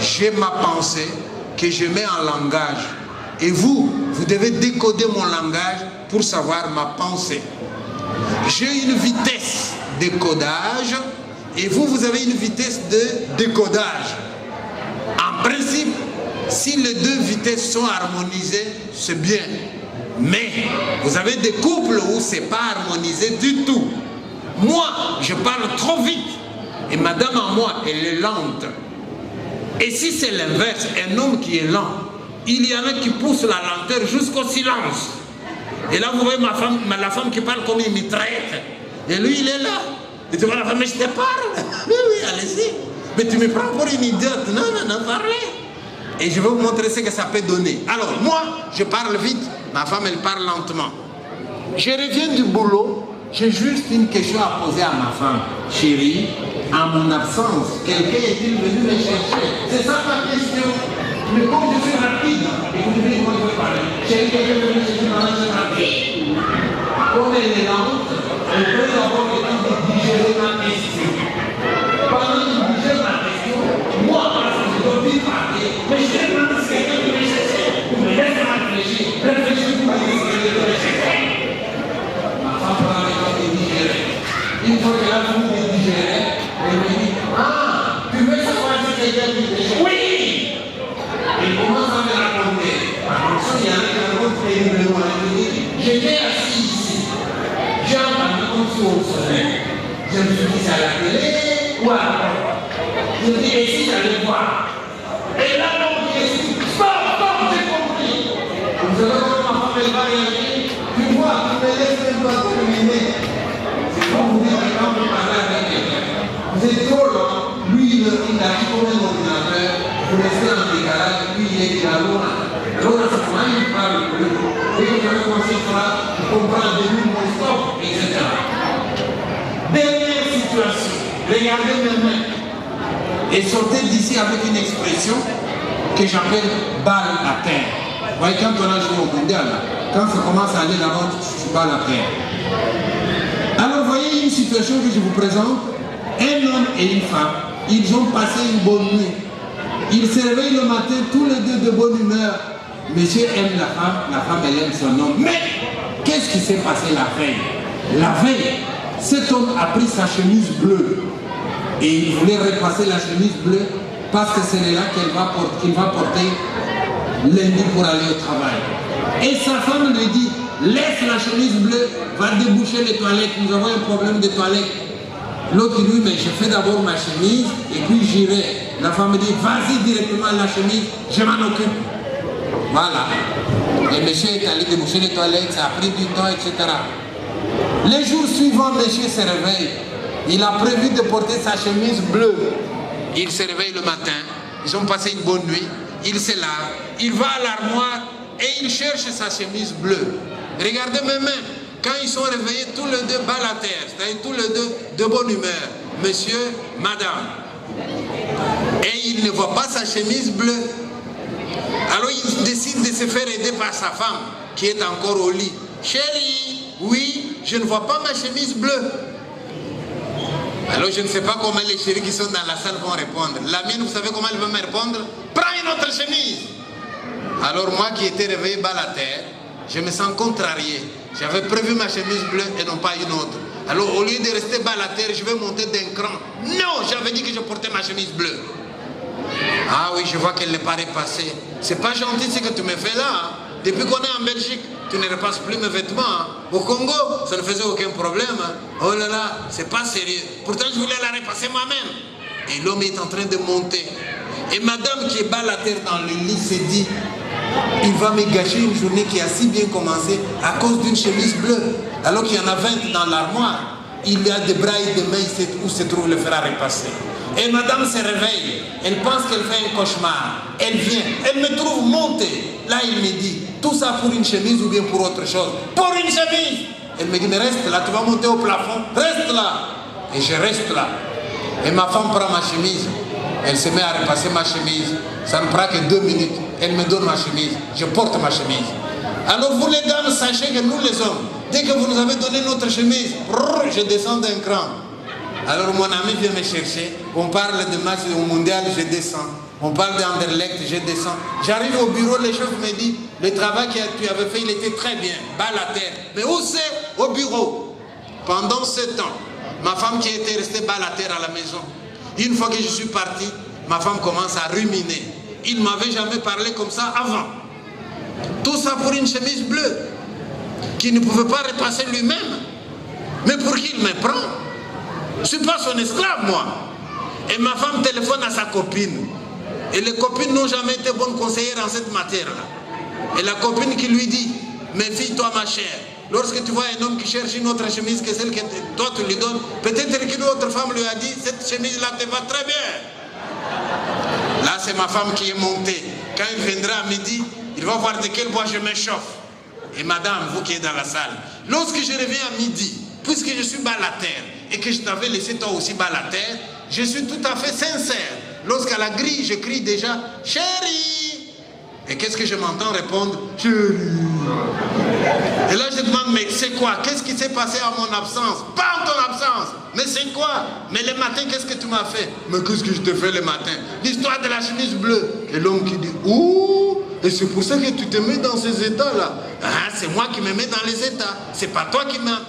j'ai ma pensée que je mets en langage. Et vous devez décoder mon langage pour savoir ma pensée. J'ai une vitesse de codage et vous avez une vitesse de décodage. En principe, si les deux vitesses sont harmonisées, c'est bien. Mais vous avez des couples où ce n'est pas harmonisé du tout. Moi, je parle trop vite. Et madame à moi, elle est lente. Et si c'est l'inverse, un homme qui est lent, il y en a qui poussent la lenteur jusqu'au silence. Et là, vous voyez la femme qui parle comme une mitraillette. Et lui, il est là. Et tu vois la femme, mais je te parle. Oui, allez-y. Mais tu me prends pour une idiote. Non, parlez. Et je vais vous montrer ce que ça peut donner. Alors, moi, je parle vite. Ma femme, elle parle lentement. Je reviens du boulot. J'ai juste une question à poser à ma femme. Chérie, en mon absence, quelqu'un est-il venu me chercher? C'est ça ma question. Mais comme je suis rapide, écoutez comment je vais parler. Chérie, quelqu'un est venu me chercher dans la chambre rapide. Comme elle est lente, elle peut avoir le temps de digérer ma question. Pendant qu'il digère ma question, moi, parce que je dois vite parler, mais je vais demander si quelqu'un veut me chercher. Vous me laissez réfléchir. Réfléchir pour me dire ce que je dois me chercher. Une fois que la femme est digérée, elle me dit, ah, tu veux savoir si quelqu'un dit des choses? Oui! Il commence à me raconter. Attention, il y en a qui racontent terriblement. Elle me dit, j'étais assis ici. J'ai entendu comme si on sonnait. Je me suis dit, c'est à la télé ou à la porte? Je me dis, et si j'allais voir? Et là, l'homme qui est stop, j'ai compris. Vous savez comment ma femme elle va réagir? Tu vois, tu me laisses même pas terminer. Vous dites que quand vous parlez avec quelqu'un, vous êtes trop lent, lui il arrive comme un ordinateur, vous restez en décalage, lui il est là loin. Alors à ce moment il parle plus. Et vous avez commencé à comprendre de lui mon stop, etc. Dernière situation, regardez mes mains. Et sortez d'ici avec une expression que j'appelle balle à terre. voyez, quand on a joué au mondial, quand ça commence à aller là-bas, tu bats la terre. Alors, voyez une situation que je vous présente. Un homme et une femme, ils ont passé une bonne nuit. Ils se réveillent le matin, tous les deux de bonne humeur. Monsieur aime la femme elle aime son homme. Mais, qu'est-ce qui s'est passé la veille? La veille, cet homme a pris sa chemise bleue. Et il voulait repasser la chemise bleue parce que c'est là qu'il va porter lundi pour aller au travail. Et sa femme lui dit, laisse la chemise bleue, va déboucher les toilettes, nous avons un problème de toilettes. L'autre dit, mais je fais d'abord ma chemise et puis j'irai. La femme dit, vas-y directement à la chemise, je m'en occupe. Voilà. Et monsieur est allé déboucher les toilettes, ça a pris du temps, etc. Les jours suivants, monsieur se réveille. Il a prévu de porter sa chemise bleue. Il se réveille le matin, ils ont passé une bonne nuit, il se lave, il va à l'armoire et il cherche sa chemise bleue. Regardez mes mains, quand ils sont réveillés, tous les deux bas la terre, c'est-à-dire tous les deux de bonne humeur, monsieur, madame. Et il ne voit pas sa chemise bleue. Alors il décide de se faire aider par sa femme, qui est encore au lit. Chérie, oui, je ne vois pas ma chemise bleue. Alors je ne sais pas comment les chéris qui sont dans la salle vont répondre. La mienne, vous savez comment elle va me répondre? Prends une autre chemise. Alors moi qui étais réveillé bas la terre, je me sens contrarié. J'avais prévu ma chemise bleue et non pas une autre. Alors au lieu de rester bas la terre, je vais monter d'un cran. Non, j'avais dit que je portais ma chemise bleue. Ah oui, je vois qu'elle n'est pas repassée. C'est pas gentil ce que tu me fais là. Hein. Depuis qu'on est en Belgique, tu ne repasses plus mes vêtements. Hein. Au Congo, ça ne faisait aucun problème. Hein. Oh là là, c'est pas sérieux. Pourtant, je voulais la repasser moi-même. Et l'homme est en train de monter. Et madame qui est bas la terre dans le lit s'est dit, il va me gâcher une journée qui a si bien commencé à cause d'une chemise bleue. Alors qu'il y en a 20 dans l'armoire. Il y a des bras et des mains où se trouve le fer à repasser. Et madame se réveille. Elle pense qu'elle fait un cauchemar. Elle vient. Elle me trouve montée. Là, il me dit, tout ça pour une chemise ou bien pour autre chose? Pour une chemise! Elle me dit, mais reste là, tu vas monter au plafond. Reste là. Et je reste là. Et ma femme prend ma chemise. Elle se met à repasser ma chemise. Ça ne prend que 2 minutes. Elle me donne ma chemise. Je porte ma chemise. Alors vous les dames, sachez que nous les hommes, dès que vous nous avez donné notre chemise, je descends d'un cran. Alors mon ami vient me chercher. On parle de match au mondial, je descends. On parle d'Anderlecht, je descends. J'arrive au bureau, les chefs me disent, le travail que tu avais fait, il était très bien. Bas la terre. Mais où c'est? Au bureau. Pendant ce temps, ma femme qui était restée bas la terre à la maison, une fois que je suis parti, ma femme commence à ruminer. Il ne m'avait jamais parlé comme ça avant. Tout ça pour une chemise bleue, qui ne pouvait pas repasser lui-même. Mais pour qui il me prend? Je ne suis pas son esclave, moi. Et ma femme téléphone à sa copine. Et les copines n'ont jamais été bonnes conseillères en cette matière-là. Et la copine qui lui dit, méfie-toi ma chère, lorsque tu vois un homme qui cherche une autre chemise que celle que toi tu lui donnes, peut-être qu'une autre femme lui a dit, cette chemise-là te va très bien. Là, c'est ma femme qui est montée. Quand il viendra à midi, il va voir de quel bois je m'échauffe. Et madame, vous qui êtes dans la salle, lorsque je reviens à midi, puisque je suis bas la terre, et que je t'avais laissé toi aussi bas la terre, je suis tout à fait sincère. Lorsqu'à la grille, je crie déjà, chérie. Et qu'est-ce que je m'entends répondre? Chérie. Et là, je demande, mais c'est quoi? Qu'est-ce qui s'est passé à mon absence? Pas en ton absence. Mais c'est quoi? Mais le matin, qu'est-ce que tu m'as fait? Mais qu'est-ce que je te fais le matin? L'histoire de la chemise bleue. Et l'homme qui dit, ouh, et c'est pour ça que tu te mets dans ces états-là. Ah, c'est moi qui me mets dans les états. C'est pas toi qui m'as.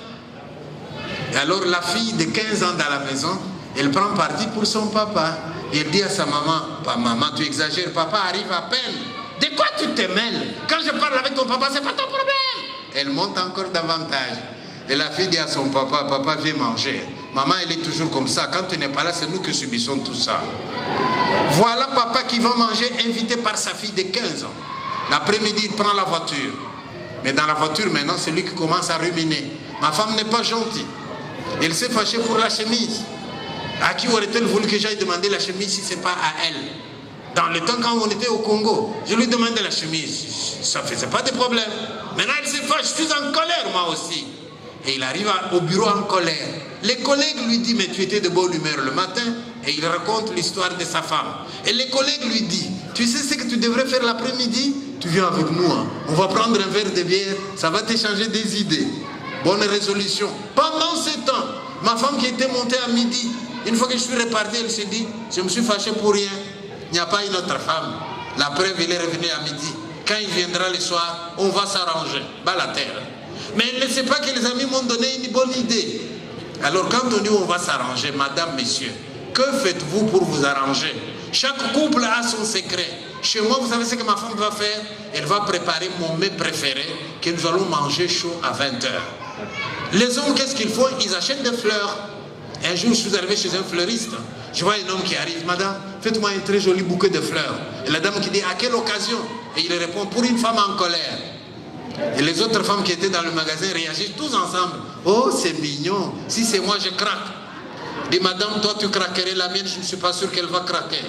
Et alors, la fille de 15 ans dans la maison, elle prend parti pour son papa. Et elle dit à sa maman, pas maman, tu exagères, papa arrive à peine. De quoi tu te mêles? Quand je parle avec ton papa, c'est pas ton problème. Elle monte encore davantage. Et la fille dit à son papa, papa viens manger. Maman, elle est toujours comme ça. Quand tu n'es pas là, c'est nous qui subissons tout ça. Voilà papa qui va manger, invité par sa fille de 15 ans. L'après-midi, il prend la voiture. Mais dans la voiture, maintenant, c'est lui qui commence à ruminer. Ma femme n'est pas gentille. Elle s'est fâchée pour la chemise. À qui aurait-elle voulu que j'aille demander la chemise si ce n'est pas à elle? Dans le temps quand on était au Congo, je lui demandais la chemise. Ça ne faisait pas de problème. Maintenant, elle se fâche. Je suis en colère, moi aussi. Et il arrive au bureau en colère. Les collègues lui disent, mais tu étais de bonne humeur le matin. Et il raconte l'histoire de sa femme. Et les collègues lui disent, tu sais ce que tu devrais faire l'après-midi? tu viens avec nous, hein. On va prendre un verre de bière, ça va te changer des idées. Bonne résolution. Pendant ce temps, ma femme qui était montée à midi, une fois que je suis reparti, elle s'est dit, je me suis fâché pour rien. Il n'y a pas une autre femme. La preuve, il est revenu à midi. Quand il viendra le soir, on va s'arranger. Bas la terre. Mais elle ne sait pas que les amis m'ont donné une bonne idée. Alors quand on dit on va s'arranger, madame, messieurs, que faites-vous pour vous arranger? Chaque couple a son secret. Chez moi, vous savez ce que ma femme va faire? Elle va préparer mon mets préféré que nous allons manger chaud à 20h. Les hommes, qu'est-ce qu'ils font? Ils achètent des fleurs. Un jour, je suis arrivé chez un fleuriste. Je vois un homme qui arrive. Madame, faites-moi un très joli bouquet de fleurs. Et la dame qui dit, à quelle occasion? Et il répond, pour une femme en colère. Et les autres femmes qui étaient dans le magasin réagissent tous ensemble. Oh, c'est mignon. Si c'est moi, je craque. Dit, madame, toi, tu craquerais, la mienne, je ne suis pas sûr qu'elle va craquer.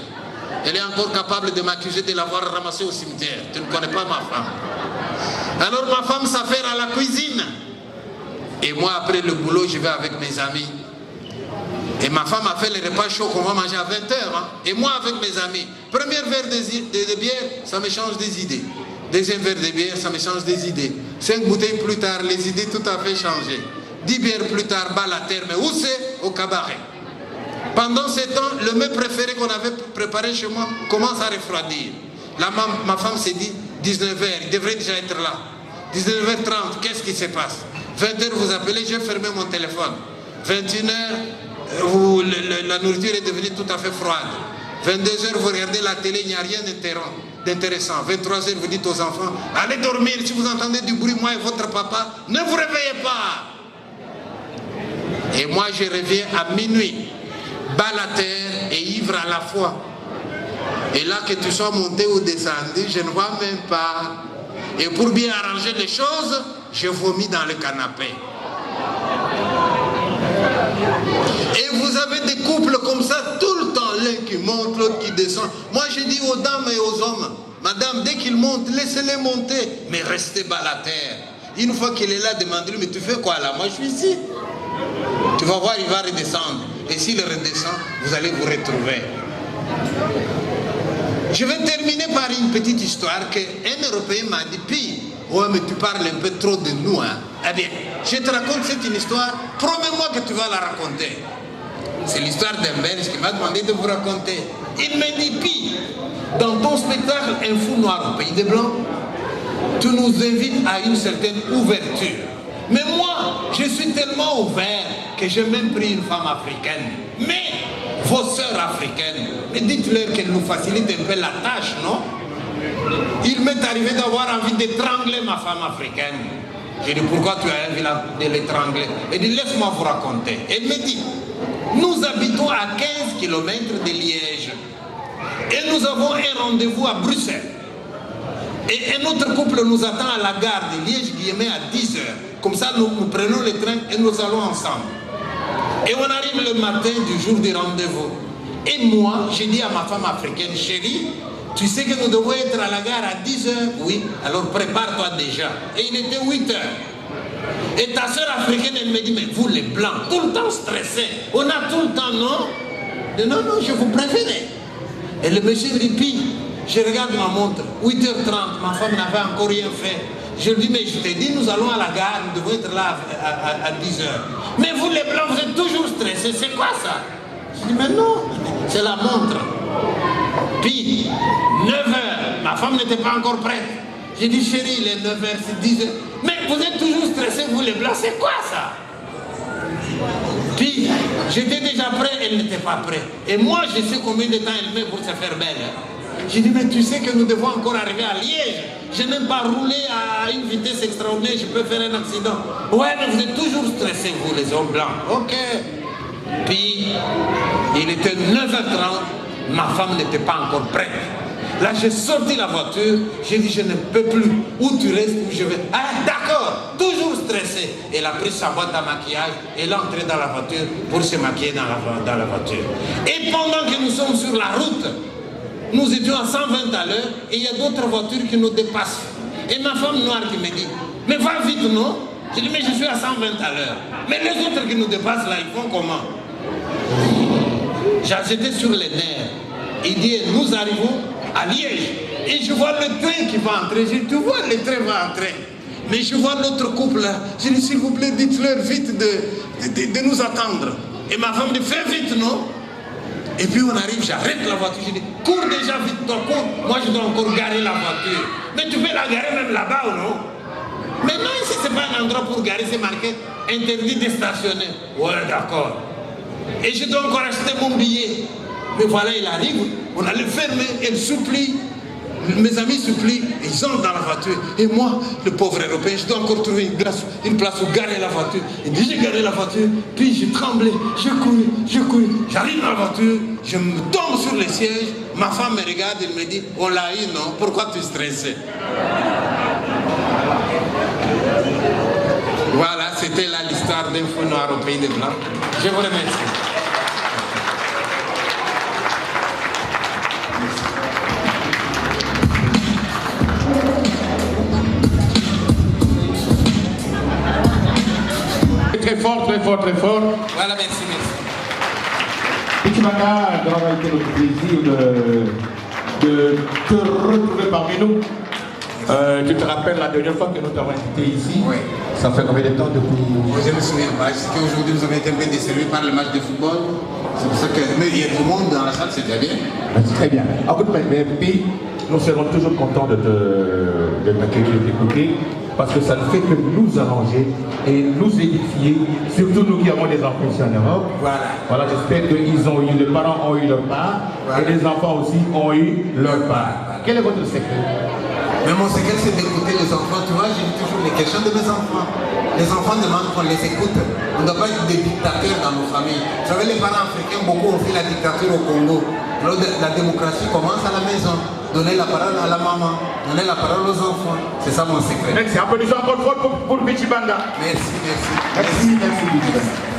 Elle est encore capable de m'accuser de l'avoir ramassée au cimetière. Tu ne connais pas ma femme. Alors ma femme s'affaire à la cuisine. Et moi, après le boulot, je vais avec mes amis. Et ma femme a fait les repas chauds qu'on va manger à 20h. Hein. Et moi, avec mes amis. Premier verre de bière, ça me change des idées. Deuxième verre de bière, ça me change des idées. 5 bouteilles plus tard, les idées tout à fait changées. 10 bières plus tard, bas la terre. Mais où c'est? Au cabaret. Pendant ce temps, le mets préféré qu'on avait préparé chez moi commence à refroidir. Là, ma femme s'est dit, 19h, il devrait déjà être là. 19h30, qu'est-ce qui se passe? 20h, vous appelez, j'ai fermé mon téléphone. 21h, la nourriture est devenue tout à fait froide. 22h, vous regardez la télé, il n'y a rien d'intéressant. 23h, vous dites aux enfants, allez dormir, si vous entendez du bruit, moi et votre papa, ne vous réveillez pas. Et moi, je reviens à minuit. Bas la terre et ivre à la fois. Et là, que tu sois monté ou descendu, je ne vois même pas. Et pour bien arranger les choses, je vomis dans le canapé. Et vous avez des couples comme ça tout le temps, l'un qui monte, l'autre qui descend. Moi, je dis aux dames et aux hommes, madame, dès qu'ils montent, laissez-les monter, mais restez bas la terre. Une fois qu'il est là, demandez-lui, mais tu fais quoi là? Moi, je suis ici. Tu vas voir, il va redescendre. Et s'il redescend, vous allez vous retrouver. Je vais terminer par une petite histoire qu'un Européen m'a dit, puis, ouais, mais tu parles un peu trop de nous, hein. Eh bien, je te raconte cette histoire, promets-moi que tu vas la raconter. C'est l'histoire d'un Belge qui m'a demandé de vous raconter. Il m'a dit, puis, dans ton spectacle Un fou noir au pays des Blancs, tu nous invites à une certaine ouverture. Mais moi, je suis tellement ouvert que j'ai même pris une femme africaine. Mais vos sœurs africaines, mais dites-leur qu'elles nous facilitent un peu la tâche, non? Il m'est arrivé d'avoir envie d'étrangler ma femme africaine. J'ai dit, pourquoi tu as envie de l'étrangler? Elle dit, laisse-moi vous raconter. Elle me dit, nous habitons à 15 km de Liège. Et nous avons un rendez-vous à Bruxelles. Et un autre couple nous attend à la gare de Liège-Guillemets à 10h. Comme ça, nous prenons le train et nous allons ensemble. Et on arrive le matin du jour du rendez-vous. Et moi, j'ai dit à ma femme africaine, chérie, tu sais que nous devons être à la gare à 10h? Oui, alors prépare-toi déjà. Et il était 8h. Et ta soeur africaine, elle me dit, mais vous les blancs, tout le temps stressés, on a tout le temps, non? Et non, non, je vous préférais. Et le monsieur dit, puis, je regarde ma montre, 8h30, ma femme n'avait encore rien fait. Je lui dis, mais je t'ai dit, nous allons à la gare, nous devons être là à 10h. Mais vous les blancs, vous êtes toujours stressés, c'est quoi ça? Je dis, mais non, c'est la montre. Puis, 9h, ma femme n'était pas encore prête. J'ai dit, chérie, il est 9h, c'est 10h. Mais vous êtes toujours stressés, vous les blancs, c'est quoi ça? Puis, j'étais déjà prêt, elle n'était pas prête. Et moi, je sais combien de temps elle met pour se faire belle. J'ai dit, mais tu sais que nous devons encore arriver à Liège. Je n'aime pas rouler à une vitesse extraordinaire, je peux faire un accident. Ouais, mais vous êtes toujours stressés, vous, les hommes blancs. Ok. Puis, il était 9h30, ma femme n'était pas encore prête. Là, j'ai sorti la voiture, j'ai dit, je ne peux plus. Où tu restes, où je vais. Ah, d'accord, toujours stressé. Elle a pris sa boîte à maquillage, elle est entrée dans la voiture pour se maquiller dans la voiture. Et pendant que nous sommes sur la route, nous étions à 120 à l'heure et il y a d'autres voitures qui nous dépassent. Et ma femme noire qui me dit, mais va vite, non? Je dis, mais je suis à 120 à l'heure. Mais les autres qui nous dépassent là, ils font comment? J'étais sur les nerfs. Il dit, nous arrivons à Liège. Et je vois le train qui va entrer. Je dis, tu vois, le train va entrer. Mais je vois l'autre couple là. Je dis, s'il vous plaît, dites-leur vite de nous attendre. Et ma femme dit, fais vite, non? Et puis on arrive, j'arrête la voiture. Je dis, cours déjà vite, ton cours. Moi, je dois encore garer la voiture. Mais tu peux la garer même là-bas ou non? Mais non, ici, c'est pas un endroit pour garer, c'est marqué interdit de stationner. Ouais, d'accord. Et je dois encore acheter mon billet. Mais voilà, il arrive, on a le fermé, elle supplie. Mes amis supplient, ils entrent dans la voiture. Et moi, le pauvre Européen, je dois encore trouver une place où garer la voiture. Et dès que j'ai garé la voiture, puis je tremblais, je courais. J'arrive dans la voiture, je me tombe sur le siège. Ma femme me regarde, elle me dit, on l'a eu, non? Pourquoi tu es stressé? Voilà, c'était là l'histoire d'un fou noir au pays des Blancs. Je vous remercie. Très fort, très fort, très fort. Voilà, merci. Pichimanga, nous avons été le plaisir de te retrouver parmi nous. Tu te rappelles la dernière fois que nous t'avons invité ici? Oui. Ça fait combien de temps depuis? Je ne me souviens pas. C'est qu'aujourd'hui nous avons été un peu desservis par le match de football. C'est pour ça que. Mais il y a tout le monde dans la salle, c'est déjà bien. C'est très bien. Écoute, mais puis, nous serons toujours contents de t'accueillir, de t'écouter, parce que ça ne fait que nous arranger et nous édifier, surtout nous qui avons des enfants ici en Europe. Voilà, j'espère que les parents ont eu leur part, et les enfants aussi ont eu leur part. Quel est votre secret? Mais mon secret, c'est d'écouter les enfants. Tu vois, j'ai toujours les questions de mes enfants. Les enfants demandent qu'on les écoute. On ne doit pas être des dictateurs dans nos familles. Vous savez, les parents africains, beaucoup ont fait la dictature au Congo. Alors, la démocratie commence à la maison. Donner la parole à la maman, donner la parole aux enfants. C'est ça mon secret. Merci. Applaudissons encore pour Pichimanga. Merci. Merci.